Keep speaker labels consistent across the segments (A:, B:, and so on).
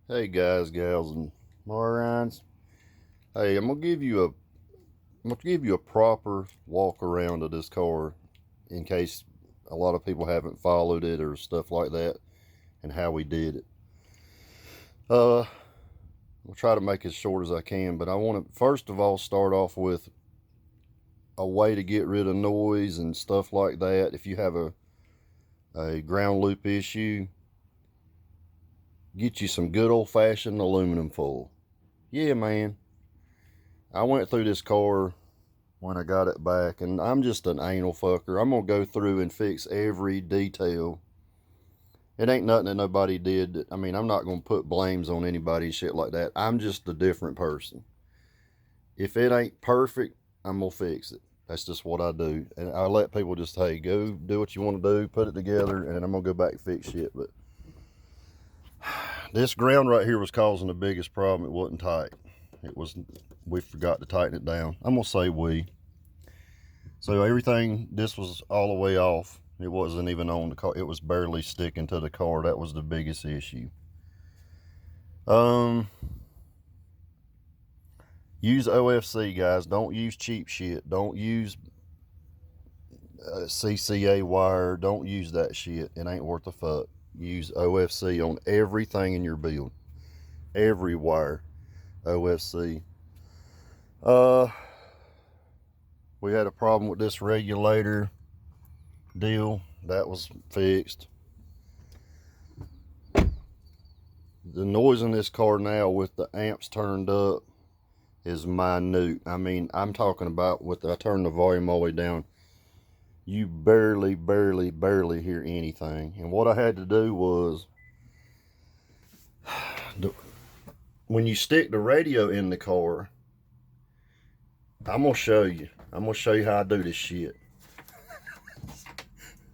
A: Hey guys, gals, and morons. Hey, I'm gonna give you a proper walk around of this car in case a lot of people haven't followed it or stuff like that, and how we did it. I'll try to make it as short as I can, but I want to first of all start off with a way to get rid of noise and stuff like that. If you have a ground loop issue, get you some good old fashioned aluminum foil. Yeah, man. I went through this car when I got it back, and I'm just an anal fucker. I'm gonna go through and fix every detail. It ain't nothing that nobody did. I mean, I'm not gonna put blames on anybody and shit like that. I'm just a different person. If it ain't perfect, I'm gonna fix it. That's just what I do. And I let people just, hey, go do what you want to do, put it together, and I'm gonna go back and fix shit. But this ground right here was causing the biggest problem. It wasn't tight. We forgot to tighten it down. I'm gonna say we. So everything, this was all the way off. It wasn't even on the car. It was barely sticking to the car. That was the biggest issue. Um, Use OFC, guys. Don't use cheap shit. Don't use CCA wire. Don't use that shit. It ain't worth a fuck. Use OFC on everything in your build. Every wire, OFC. Uh, we had a problem with this regulator deal. That was fixed. The noise in this car now with the amps turned up is minute. I mean, I'm talking about I turned the volume all the way down. You barely hear anything. And what I had to do was, when you stick the radio in the car, I'm gonna show you. I'm gonna show you how I do this shit.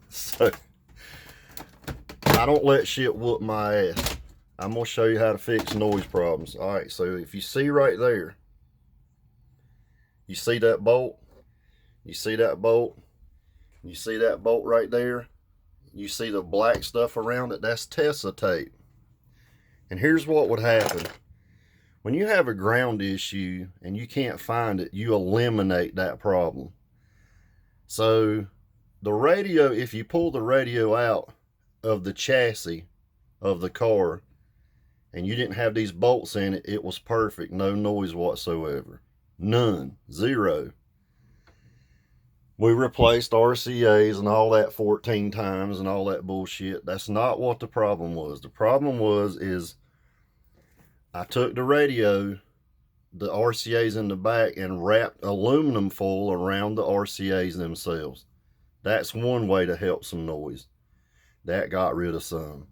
A: So I don't let shit whoop my ass. I'm gonna show you how to fix noise problems. All right, so if you see right there, you see that bolt? You see that bolt? You see that bolt right there? You see the black stuff around it? That's Tessa tape. And here's what would happen. When you have a ground issue and you can't find it, you eliminate that problem. So the radio, if you pull the radio out of the chassis of the car and you didn't have these bolts in it, it was perfect. No noise whatsoever. None. Zero. We replaced RCAs and all that 14 times and all that bullshit. That's not what the problem was. The problem is I took the radio, the RCAs in the back, and wrapped aluminum foil around the RCAs themselves. That's one way to help some noise. That got rid of some.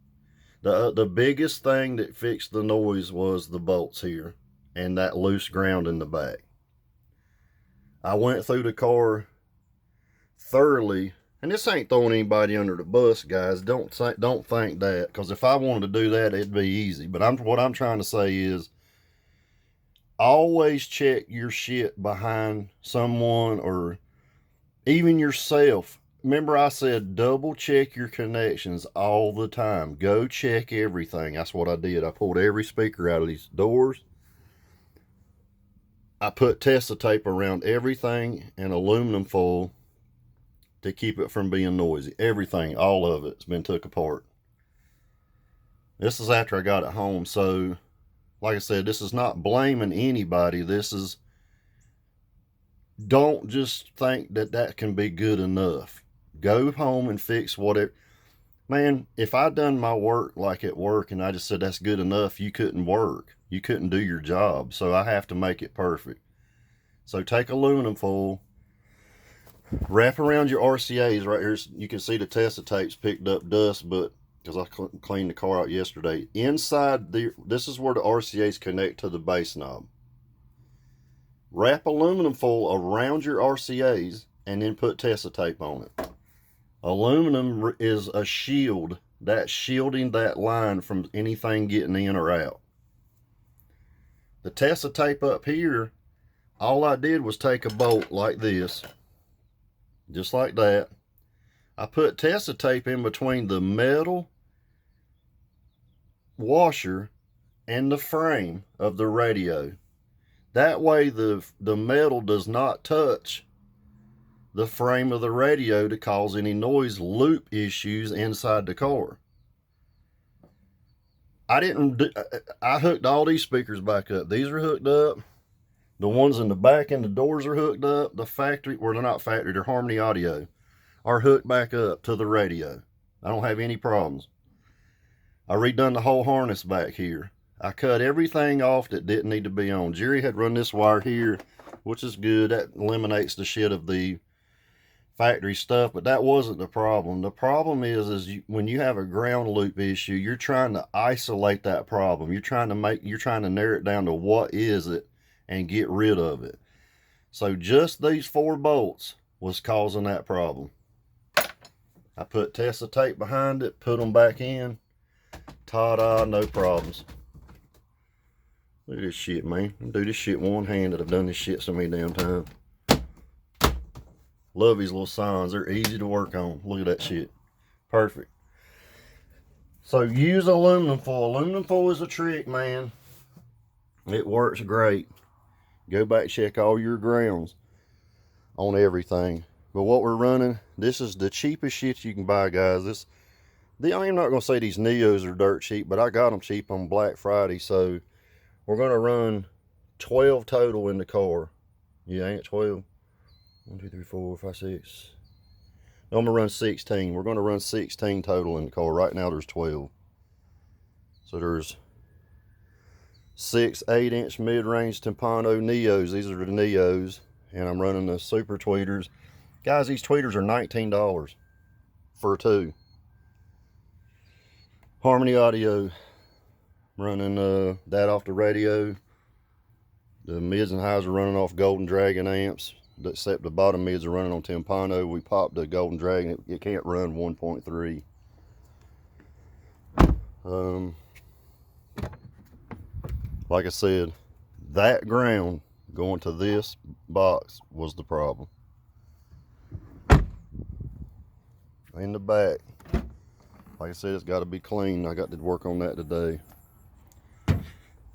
A: The biggest thing that fixed the noise was the bolts here and that loose ground in the back. I went through the car thoroughly, and this ain't throwing anybody under the bus, guys. Don't think that, because if I wanted to do that, it'd be easy. But what I'm trying to say is, always check your shit behind someone or even yourself. Remember, I said double check your connections all the time. Go check everything. That's what I did. I pulled every speaker out of these doors. I put Tessa tape around everything and aluminum foil to keep it from being noisy. Everything, all of it's been took apart. This is after I got it home. So, like I said, this is not blaming anybody. This is, don't just think that can be good enough. Go home and fix whatever. Man, if I done my work like at work and I just said that's good enough, you couldn't work. You couldn't do your job. So I have to make it perfect. So take aluminum foil, wrap around your RCAs right here. You can see the Tessa tapes picked up dust, but because I cleaned the car out yesterday. Inside this is where the RCAs connect to the base knob. Wrap aluminum foil around your RCAs and then put Tessa tape on it. Aluminum is a shield. That's shielding that line from anything getting in or out. The Tessa tape up here, all I did was take a bolt like this, just like that. I put Tessa tape in between the metal washer and the frame of the radio. That way the metal does not touch the frame of the radio to cause any noise loop issues inside the car. I hooked all these speakers back up. These are hooked up. The ones in the back and the doors are hooked up. The factory, well, they're not factory, they're Harmony Audio, are hooked back up to the radio. I don't have any problems. I redone the whole harness back here. I cut everything off that didn't need to be on. Jerry had run this wire here, which is good. That eliminates the shit of the factory stuff, but that wasn't the problem. The problem is when you have a ground loop issue, you're trying to isolate that problem. You're trying to narrow it down to what is it and get rid of it. So just these 4 bolts was causing that problem. I put Tessa tape behind it, put them back in. Ta-da, no problems. Look at this shit, man. I do this shit one-handed. I've done this shit so many damn times. Love these little Scions. They're easy to work on. Look at that shit. Perfect. So use aluminum foil. Aluminum foil is a trick, man. It works great. Go back, check all your grounds on everything. But what we're running, this is the cheapest shit you can buy, guys. I'm not going to say these Neos are dirt cheap, but I got them cheap on Black Friday. So we're going to run 12 total in the car. Yeah, ain't it 12? 1, 2, 3, 4, 5, 6. No, I'm going to run 16. We're going to run 16 total in the car. Right now there's 12. So there's 6 8-inch mid-range Timpano Neos. These are the Neos. And I'm running the Super Tweeters. Guys, these tweeters are $19 for 2. Harmony Audio, running that off the radio. The mids and highs are running off Golden Dragon amps, except the bottom mids are running on Timpano. We popped the Golden Dragon. It can't run 1.3. Like I said, that ground going to this box was the problem. In the back, like I said, it's got to be clean. I got to work on that today.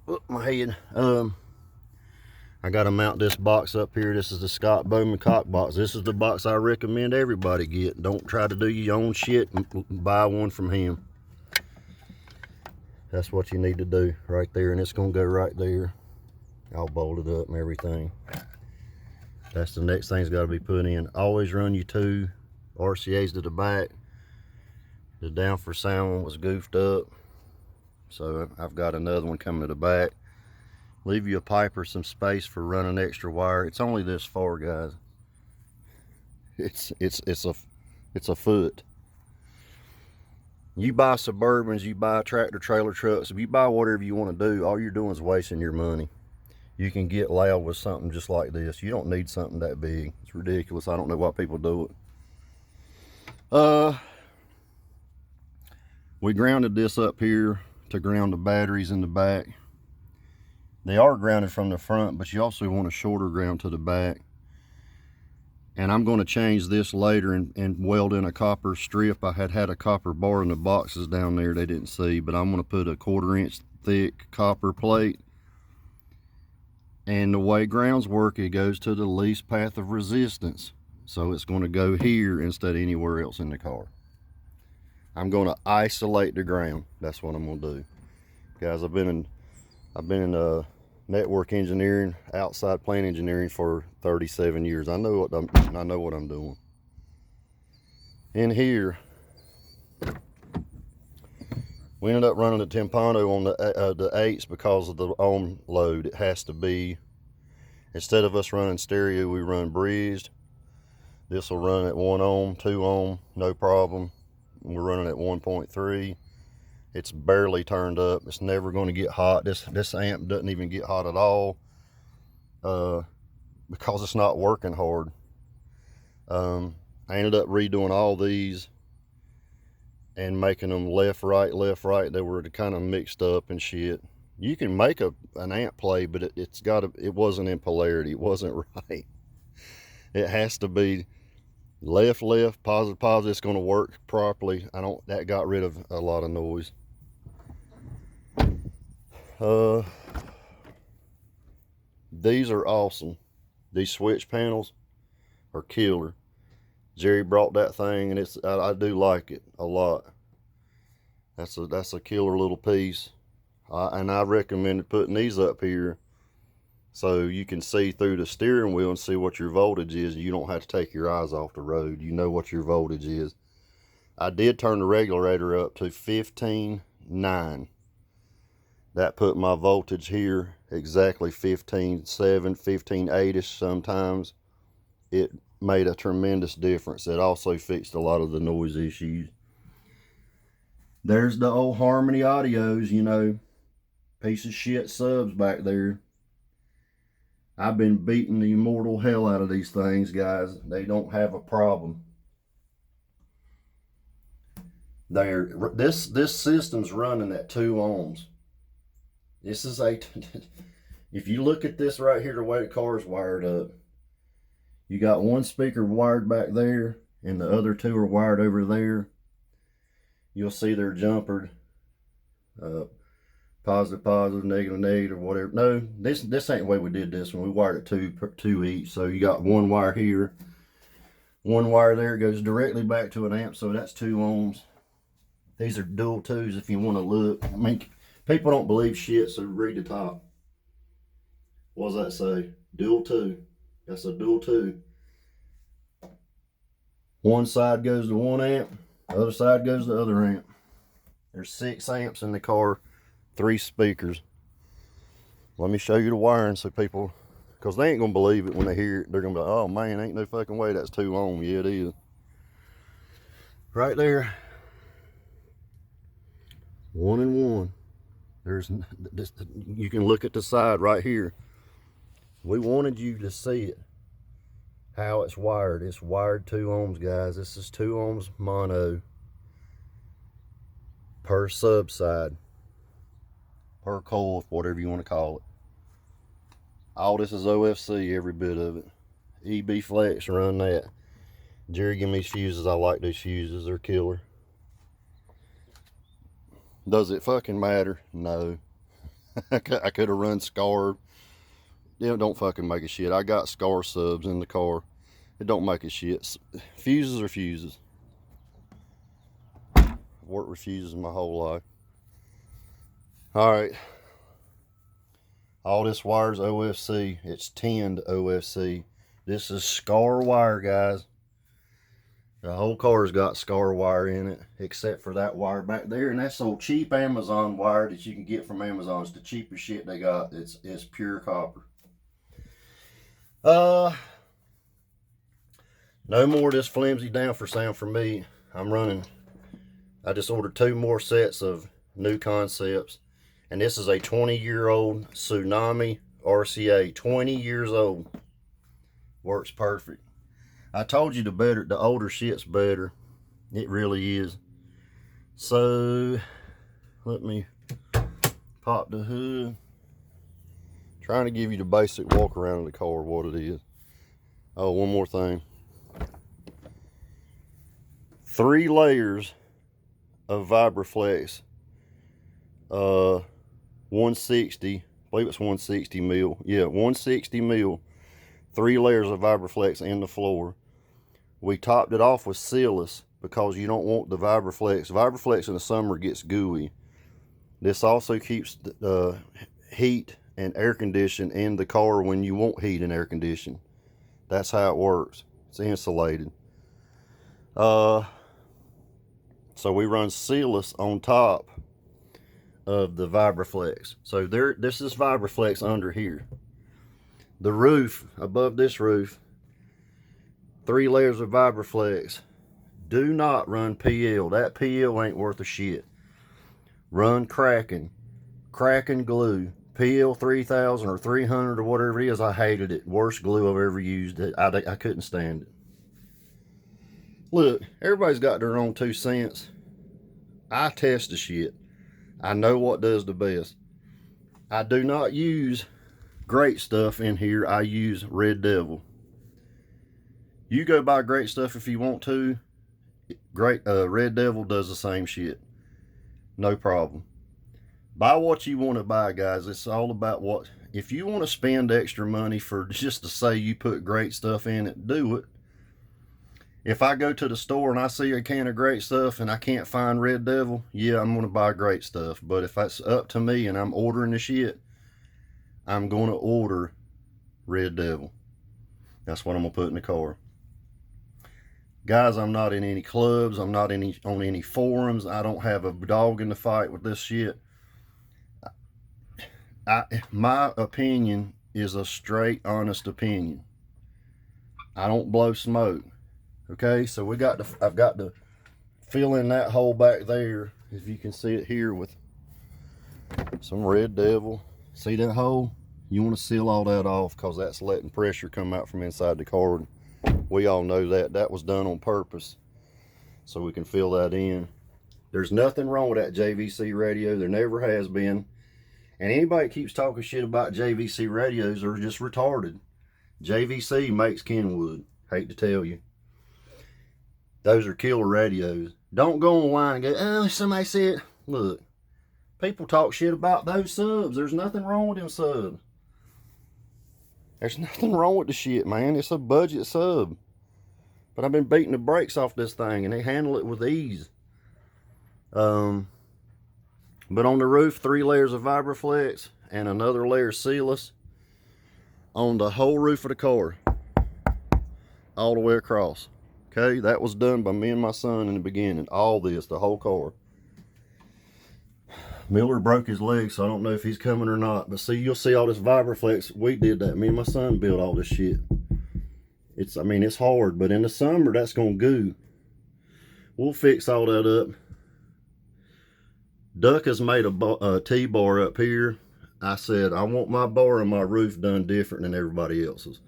A: Look, my head. I got to mount this box up here. This is the Scott Bowman cock box. This is the box I recommend everybody get. Don't try to do your own shit and buy one from him. That's what you need to do right there, and it's gonna go right there. I'll bolt it up and everything. That's the next thing's got to be put in. Always run your 2 RCAs to the back. The down for sound one was goofed up, so I've got another one coming to the back. Leave you a pipe or some space for running extra wire. It's only this far, guys. It's a foot. You buy Suburbans, you buy tractor trailer trucks, if you buy whatever you want to do, all you're doing is wasting your money. You can get loud with something just like this. You don't need something that big. It's ridiculous. I don't know why people do it. We grounded this up here to ground the batteries in the back. They are grounded from the front, but you also want a shorter ground to the back. And I'm going to change this later and weld in a copper strip. I had a copper bar in the boxes down there they didn't see, but I'm going to put a 1/4 inch thick copper plate. And the way grounds work, it goes to the least path of resistance. So it's going to go here instead of anywhere else in the car. I'm going to isolate the ground. That's what I'm going to do. Guys, I've been in network engineering, outside plant engineering for 37 years. I know what I'm doing. In here, we ended up running the Timpano on the 8s because of the ohm load. It has to be, instead of us running stereo, we run bridged. This will run at 1 ohm, 2 ohm, no problem. We're running at 1.3. It's barely turned up. It's never going to get hot. This amp doesn't even get hot at all because it's not working hard. I ended up redoing all these and making them left, right. They were kind of mixed up and shit. You can make an amp play, but it wasn't in polarity. It wasn't right. It has to be left, positive. It's going to work properly. That got rid of a lot of noise. These are awesome. These switch panels are killer. Jerry brought that thing, and I do like it a lot. That's a killer little piece. And I recommended putting these up here so you can see through the steering wheel and see what your voltage is. You don't have to take your eyes off the road. You know what your voltage is. I did turn the regulator up to 15.9. That put my voltage here exactly 15.7, 15.8ish sometimes. It made a tremendous difference. It also fixed a lot of the noise issues. There's the old Harmony Audios, you know, piece of shit subs back there. I've been beating the immortal hell out of these things, guys. They don't have a problem. This system's running at 2 ohms. This is if you look at this right here, the way the car's wired up, you got one speaker wired back there and the other 2 are wired over there. You'll see they're jumpered. Positive, negative, whatever. No, this ain't the way we did this one. We wired it two each. So you got one wire here, one wire there, goes directly back to an amp. So that's 2 ohms. These are dual 2s if you want to look. I mean, people don't believe shit, so read the top. What does that say? Dual 2. That's a dual 2. One side goes to 1 amp, the other side goes to the other amp. There's 6 amps in the car, 3 speakers. Let me show you the wiring so people, because they ain't gonna believe it when they hear it. They're gonna be like, oh man, ain't no fucking way that's 2 ohms. Yeah, it is. Right there, 1 and 1. There's this, you can look at the side right here. We wanted you to see it, how it's wired. It's wired 2 ohms, guys. This is 2 ohms mono per sub side, per coil, whatever you want to call it. All this is OFC, every bit of it. EB Flex, run that. Jerry give me fuses. I like these fuses, they're killer. Does it fucking matter? No. I could have run Scar. It don't fucking make a shit. I got Scar subs in the car. It don't make a shit. Fuses are fuses. I've worked with fuses my whole life. Alright. All this wire's OFC. It's tinned OFC. This is Scar wire, guys. The whole car's got Scar wire in it, except for that wire back there. And that's old cheap Amazon wire that you can get from Amazon. It's the cheapest shit they got. It's pure copper. No more of this flimsy down for sound for me. I just ordered 2 more sets of new concepts. And this is a 20-year-old Tsunami RCA. 20 years old. Works perfect. I told you the older shit's better. It really is. So, let me pop the hood. Trying to give you the basic walk around of the car, what it is. Oh, one more thing. 3 layers of Vibraflex. 160, I believe it's 160 mil. Yeah, 160 mil. 3 layers of Vibraflex in the floor. We topped it off with sealless because you don't want the Vibraflex. Vibraflex in the summer gets gooey. This also keeps heat and air condition in the car when you want heat and air condition. That's how it works. It's insulated. So we run sealless on top of the Vibraflex. So this is Vibraflex under here. The roof, above this roof, 3 layers of Vibraflex. Do not run PL. That PL ain't worth a shit. Run Kraken glue. PL 3000 or 300 or whatever it is. I hated it. Worst glue I've ever used. I couldn't stand it. Look, everybody's got their own 2 cents. I test the shit. I know what does the best. I do not use great stuff in here. I use Red Devil. You go buy great stuff if you want to. Red Devil does the same shit. No problem. Buy what you want to buy, guys. It's all about what, if you want to spend extra money for just to say you put great stuff in it, do it. If I go to the store and I see a can of great stuff and I can't find Red Devil, yeah, I'm going to buy great stuff. But if that's up to me and I'm ordering the shit, I'm going to order Red Devil. That's what I'm going to put in the car. Guys, I'm not in any clubs. I'm not on any forums. I don't have a dog in the fight with this shit. My opinion is a straight, honest opinion. I don't blow smoke. Okay, so I've got to fill in that hole back there, if you can see it here, with some Red Devil. See that hole? You want to seal all that off, because that's letting pressure come out from inside the car. We all know that. That was done on purpose, so we can fill that in. There's nothing wrong with that JVC radio. There never has been. And anybody that keeps talking shit about JVC radios are just retarded. JVC makes Kenwood. Hate to tell you. Those are killer radios. Don't go online and go, oh, somebody said. Look, people talk shit about those subs. There's nothing wrong with them subs. There's nothing wrong with the shit, man. It's a budget sub. But I've been beating the brakes off this thing, and they handle it with ease. But on the roof, 3 layers of Vibraflex and another layer of sealus on the whole roof of the car, all the way across. Okay, that was done by me and my son in the beginning. All this, the whole car. Miller broke his leg, so I don't know if he's coming or not. But see, you'll see all this Vibraflex. We did that. Me and my son built all this shit. I mean, it's hard, but in the summer, that's going to goo. We'll fix all that up. Duck has made a T-bar up here. I said, I want my bar and my roof done different than everybody else's.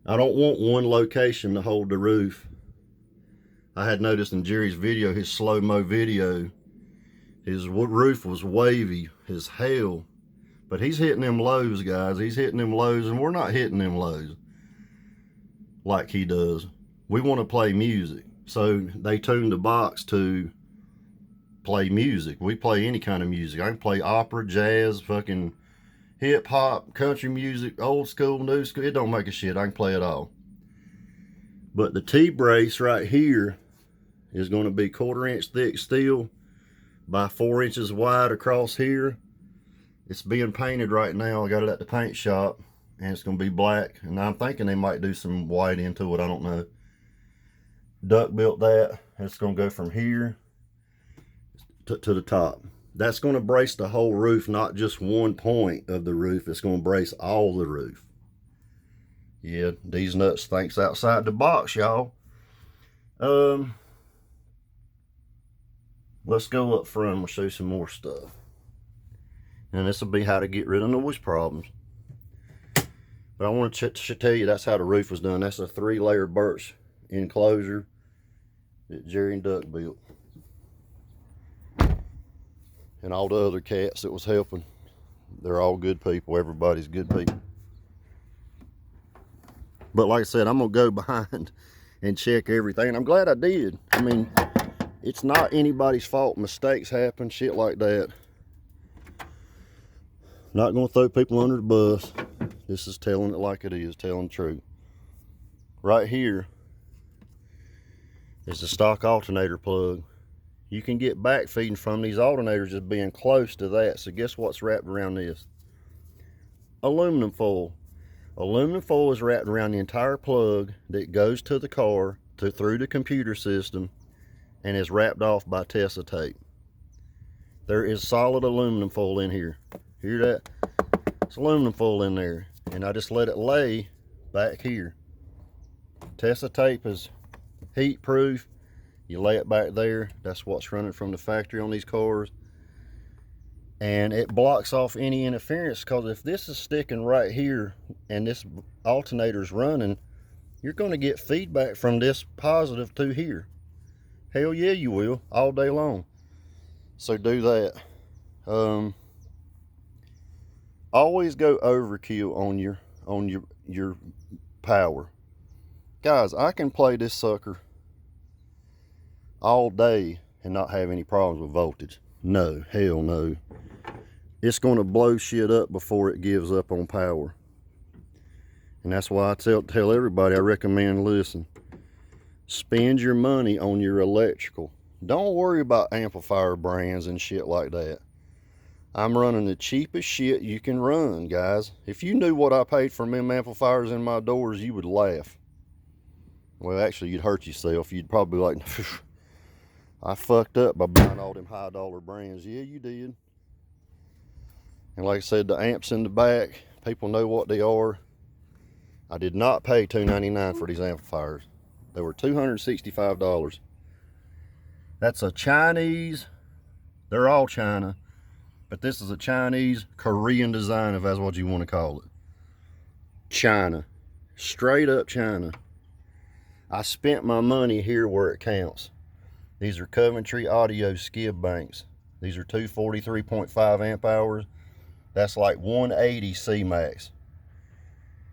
A: I don't want one location to hold the roof. I had noticed in Jerry's video, his slow-mo video, his roof was wavy as hell. But he's hitting them lows, guys. He's hitting them lows, and we're not hitting them lows like he does. We want to play music. So they tuned the box to play music. We play any kind of music. I can play opera, jazz, fucking hip-hop, country music, old school, new school. It don't make a shit. I can play it all. But the T-brace right here is going to be 1/4 inch thick steel by 4 inches wide across here. It's being painted right now. I got it at the paint shop, and it's going to be black. And I'm thinking they might do some white into it. I don't know. Duck built that. It's going to go from here to the top. That's going to brace the whole roof, not just one point of the roof. It's going to brace all the roof. Yeah, these nuts thinks outside the box, y'all. Let's go up front. We'll show you some more stuff. And this will be how to get rid of noise problems. But I want to tell you that's how the roof was done. That's a 3-layer birch enclosure that Jerry and Duck built. And all the other cats that was helping, they're all good people. Everybody's good people. But like I said, I'm going to go behind and check everything. I'm glad I did. I mean, it's not anybody's fault. Mistakes happen, shit like that. Not going to throw people under the bus. This is telling it like it is, telling the truth. Right here is the stock alternator plug. You can get back feeding from these alternators just being close to that. So guess what's wrapped around this? Aluminum foil. Aluminum foil is wrapped around the entire plug that goes to the car, through the computer system, and is wrapped off by Tessa tape. There is solid aluminum foil in here. Hear that? It's aluminum foil in there. And I just let it lay back here. Tessa tape is heat proof. You lay it back there. That's what's running from the factory on these cars. And it blocks off any interference, because if this is sticking right here and this alternator's running, you're going to get feedback from this positive to here. Hell yeah, you will, all day long. So do that. Always go overkill on your power. Guys, I can play this sucker all day and not have any problems with voltage. No, hell no. it's going to blow shit up before it gives up on power. And that's why I tell everybody, I recommend, listen, spend your money on your electrical. Don't worry about amplifier brands and shit like that. I'm running the cheapest shit you can run, guys. If you knew what I paid for them amplifiers in my doors, you would laugh. Well, actually, you'd hurt yourself. You'd probably be like, I fucked up by buying all them high dollar brands. Yeah, you did. And like I said, the amps in the back, people know what they are. I did not pay $299 for these amplifiers. They were $265. That's a Chinese, they're all China, but this is a Chinese Korean design, if that's what you want to call it. China, straight up China. I spent my money here where it counts. These are Coventry Audio skib banks. These are 243.5 amp hours. That's like 180 C-max.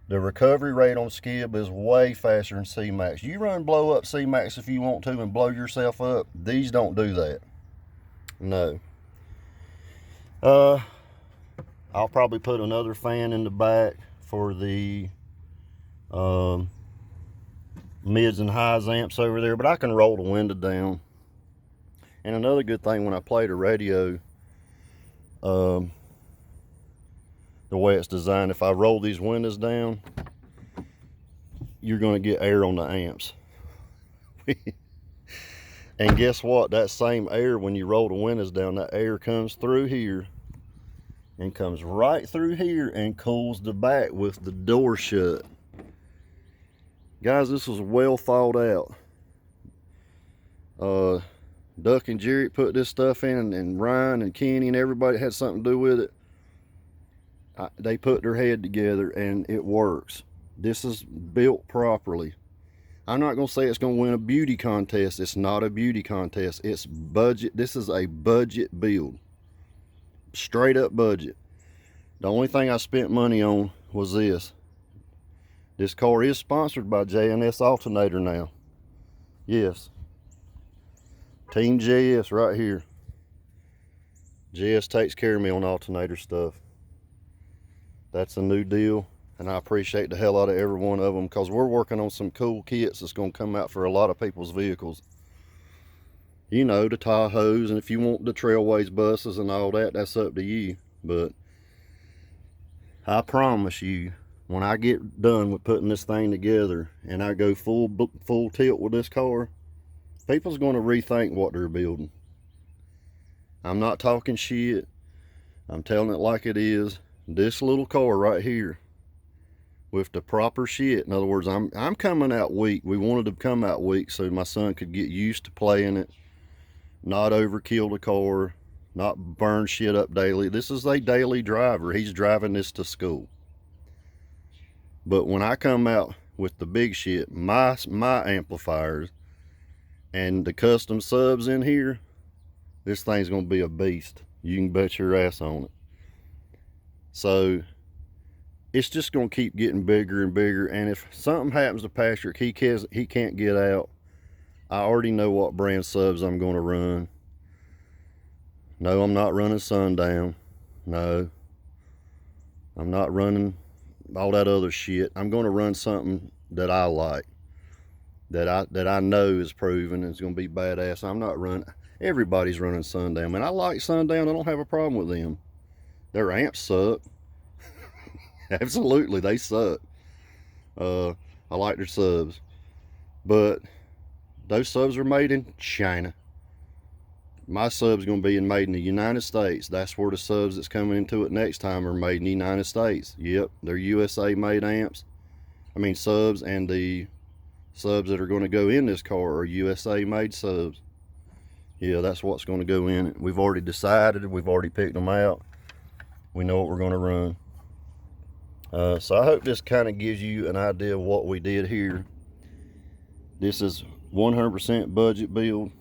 A: The recovery rate on skib is way faster than C-max. You run blow up C-max if you want to and blow yourself up. These don't do that. No. I'll probably put another fan in the back for the mids and highs amps over there, but I can roll the window down. And another good thing when I play the radio, the way it's designed, if I roll these windows down, you're going to get air on the amps. And guess what? That same air, when you roll the windows down, that air comes through here and comes right through here and cools the back with the door shut. Guys, this was well thought out. Duck and Jerry put this stuff in, and Ryan and Kenny and everybody had something to do with it. They put their head together and it works. This is built properly. I'm not going to say it's going to win a beauty contest. It's not a beauty contest. It's budget. This is a budget build. Straight up budget. The only thing I spent money on was this. This car is sponsored by J&S Alternator now. Yes. Team JS right here. JS takes care of me on alternator stuff. That's a new deal, and I appreciate the hell out of every one of them, because we're working on some cool kits that's going to come out for a lot of people's vehicles. You know, the Tahoes, and if you want the Trailways buses and all that, that's up to you. But I promise you, when I get done with putting this thing together and I go full tilt with this car, people's going to rethink what they're building. I'm not talking shit. I'm telling it like it is. This little car right here, with the proper shit. In other words, I'm coming out weak. We wanted to come out weak so my son could get used to playing it, not overkill the car, not burn shit up daily. This is a daily driver. He's driving this to school. But when I come out with the big shit, my amplifiers and the custom subs in here, this thing's gonna be a beast. You can bet your ass on it. So it's just going to keep getting bigger and bigger. And if something happens to Patrick, he can't get out, I already know what brand subs I'm going to run. No, I'm not running Sundown. No, I'm not running all that other shit. I'm going to run something that I like, that I know is proven and it's going to be badass. I'm not running. Everybody's running Sundown, man. I like Sundown. I don't have a problem with them. Their amps suck. Absolutely, they suck. I like their subs. But those subs are made in China. My sub's going to be made in the United States. That's where the subs that's coming into it next time are made in the United States. Yep, they're USA made amps. I mean subs, and the subs that are going to go in this car are USA made subs. Yeah, that's what's going to go in it. We've already decided. We've already picked them out. We know what we're going to run. So I hope this kind of gives you an idea of what we did here. This is 100% budget build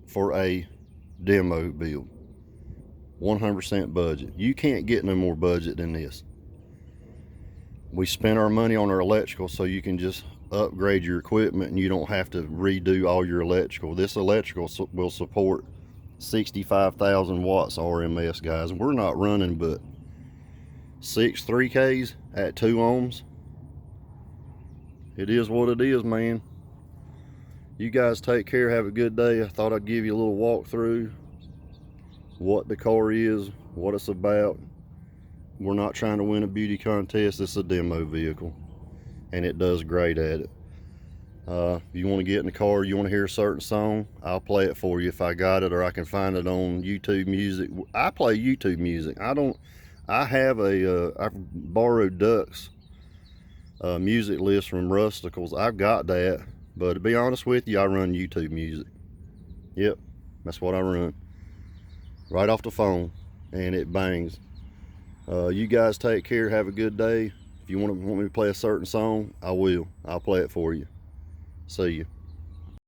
A: for a demo build. 100% budget. You can't get no more budget than this. We spent our money on our electrical so you can just upgrade your equipment and you don't have to redo all your electrical. This electrical will support 65,000 watts RMS, guys. We're not running but 6 3Ks at 2 ohms. It is what it is, man. You guys take care. Have a good day. I thought I'd give you a little walkthrough what the car is, what it's about. We're not trying to win a beauty contest. It's a demo vehicle, and it does great at it. If you want to get in the car, you want to hear a certain song, I'll play it for you if I got it, or I can find it on YouTube Music. I play YouTube Music. I've borrowed Duck's music list from Rusticles. I've got that, but to be honest with you, I run YouTube Music. Yep, that's what I run. Right off the phone, and it bangs. You guys take care. Have a good day. If you want me to play a certain song, I will. I'll play it for you. See you.